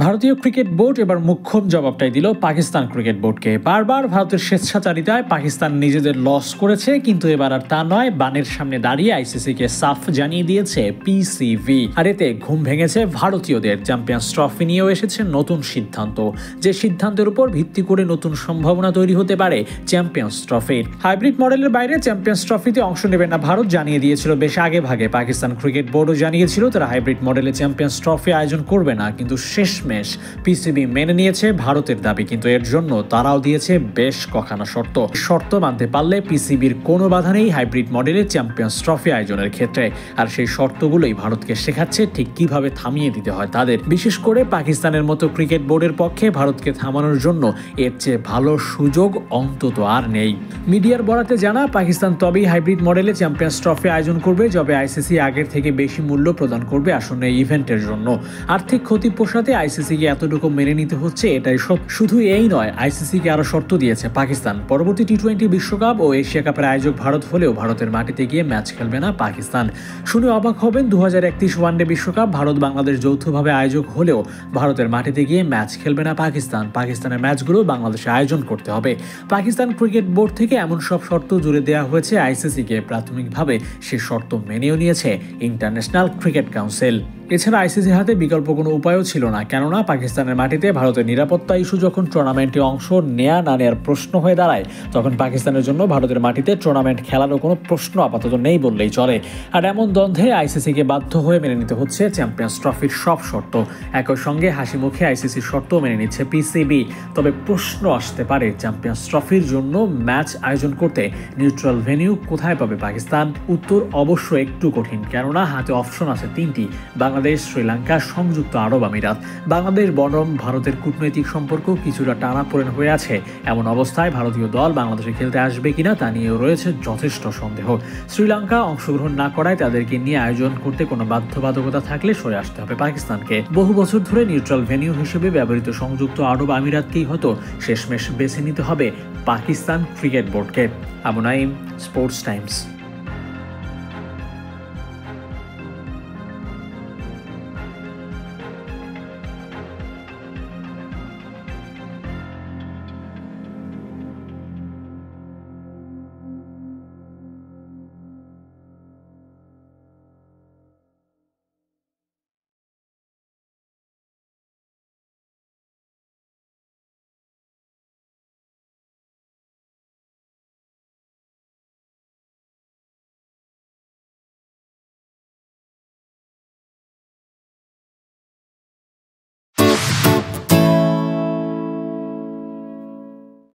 ভারতীয় cricket board এবার মুখ্যম জবাবটাই দিল পাকিস্তান ক্রিকেট বোর্ডকে। বারবার ভারতের স্বেচ্ছাচারিতায় পাকিস্তান নিজেদের লস করেছে, কিন্তু এবার আর তা নয়। বানের সামনে দাঁড়িয়ে আইসিসিকে সাফ জানিয়ে দিয়েছে পিসিবি। আর এতে ঘুম ভেঙেছে ভারতীয়দের। চ্যাম্পিয়ন্স ট্রফি নিয়েও এসেছে নতুন সিদ্ধান্ত, যে সিদ্ধান্তের উপর ভিত্তি করে নতুন সম্ভাবনা তৈরি হতে পারে চ্যাম্পিয়ন্স ট্রফির। হাইব্রিড মডেলের বাইরে চ্যাম্পিয়ন্স ট্রফিতে অংশ নেবে না ভারত জানিয়ে দিয়েছিল বেশ আগে ভাগে। পাকিস্তান ক্রিকেট বোর্ডও জানিয়েছিল তারা হাইব্রিড মডেলে চ্যাম্পিয়ন্স ট্রফি আয়োজন করবে না, কিন্তু শেষমেশ পিসিবি মেনে নিয়েছে ভারতের দাবি। কিন্তু এর জন্য তারাও দিয়েছে বেশ কখানা শর্ত মানতে পারলে পিসিবির কোনো বাধা নেই হাইব্রিড মডেলে চ্যাম্পিয়ন্স ট্রফি আয়োজনের ক্ষেত্রে। আর সেই শর্তগুলোই ভারতকে শেখাচ্ছে ঠিক কিভাবে থামিয়ে দিতে হয় তাদের। বিশেষ করে পাকিস্তানের মতো ক্রিকেট বোর্ডের পক্ষে ভারতকে থামানোর জন্য এর চেয়ে ভালো সুযোগ অন্তত আর নেই। মিডিয়ার বরাতে জানা, পাকিস্তান তবেই হাইব্রিড মডেলে চ্যাম্পিয়ন্স ট্রফি আয়োজন করবে যবে আইসিসি আগের থেকে বেশি মূল্য প্রদান করবে আসন্ন এই ইভেন্টের জন্য। আর্থিক ক্ষতি পোষাতে আইসিসিকে এতটুকু মেনে নিতে হচ্ছে, এটাই শুধু এই নয়, আইসিসিকে আরো শর্ত দিয়েছে পাকিস্তান। পরবর্তী টি-20 বিশ্বকাপ ও এশিয়া কাপের আয়োজক ভারত হলেও ভারতের মাটিতে গিয়ে ম্যাচ খেলবে না পাকিস্তান। শুনে অবাক হবেন, 2031 ওয়ানডে বিশ্বকাপ ভারত বাংলাদেশ যৌথভাবে আয়োজক হলেও ভারতের মাটিতে গিয়ে ম্যাচ খেলবে না পাকিস্তান। পাকিস্তানের ম্যাচগুলো বাংলাদেশে আয়োজন করতে হবে। পাকিস্তান ক্রিকেট বোর্ড থেকে এমন সব শর্ত জুড়ে দেওয়া হয়েছে আইসিসিকে। প্রাথমিকভাবে সে শর্ত মেনেও নিয়েছে ইন্টারন্যাশনাল ক্রিকেট কাউন্সিল। এছাড়া আইসিসির হাতে বিকল্প কোনো উপায়ও ছিল না, কেননা পাকিস্তানের মাটিতে ভারতের নিরাপত্তা ইস্যু যখন টুর্নামেন্টে অংশ নেয়া না নেয়ার প্রশ্ন হয়ে দাঁড়ায়, তখন পাকিস্তানের জন্য ভারতের মাটিতে টুর্নামেন্ট খেলারও কোনো প্রশ্ন আপাতত নেই বললেই চলে। আর এমন দ্বন্দ্বে আইসিসিকে বাধ্য হয়ে মেনে নিতে হচ্ছে চ্যাম্পিয়ন্স ট্রফির সব শর্ত। একই সঙ্গে হাসি মুখে আইসিসির শর্ত মেনে নিচ্ছে পিসিবি। তবে প্রশ্ন আসতে পারে, চ্যাম্পিয়ন্স ট্রফির জন্য ম্যাচ আয়োজন করতে নিউট্রাল ভেন্যু কোথায় পাবে পাকিস্তান? উত্তর অবশ্য একটু কঠিন, কেননা হাতে অপশন আছে তিনটি: বাংলাদেশ, শ্রীলঙ্কা, সংযুক্ত আরব আমিরাত। বাংলাদেশ বনাম ভারতের কূটনৈতিক সম্পর্ক কিছুটা টানাপোড়েন হয়ে আছে। এমন অবস্থায় ভারতীয় দল বাংলাদেশে খেলতে আসবে কিনা তা নিয়েও রয়েছে যথেষ্ট সন্দেহ। শ্রীলঙ্কা অংশগ্রহণ না করায় তাদেরকে নিয়ে আয়োজন করতে কোনো বাধ্যবাধকতা থাকলে সরে আসতে হবে পাকিস্তানকে। বহু বছর ধরে নিউট্রাল ভেন্যু হিসেবে ব্যবহৃত সংযুক্ত আরব আমিরাতকেই হয়তো শেষমেশ বেছে নিতে হবে পাকিস্তান ক্রিকেট বোর্ডকে। Abu Naeem, Sports Times.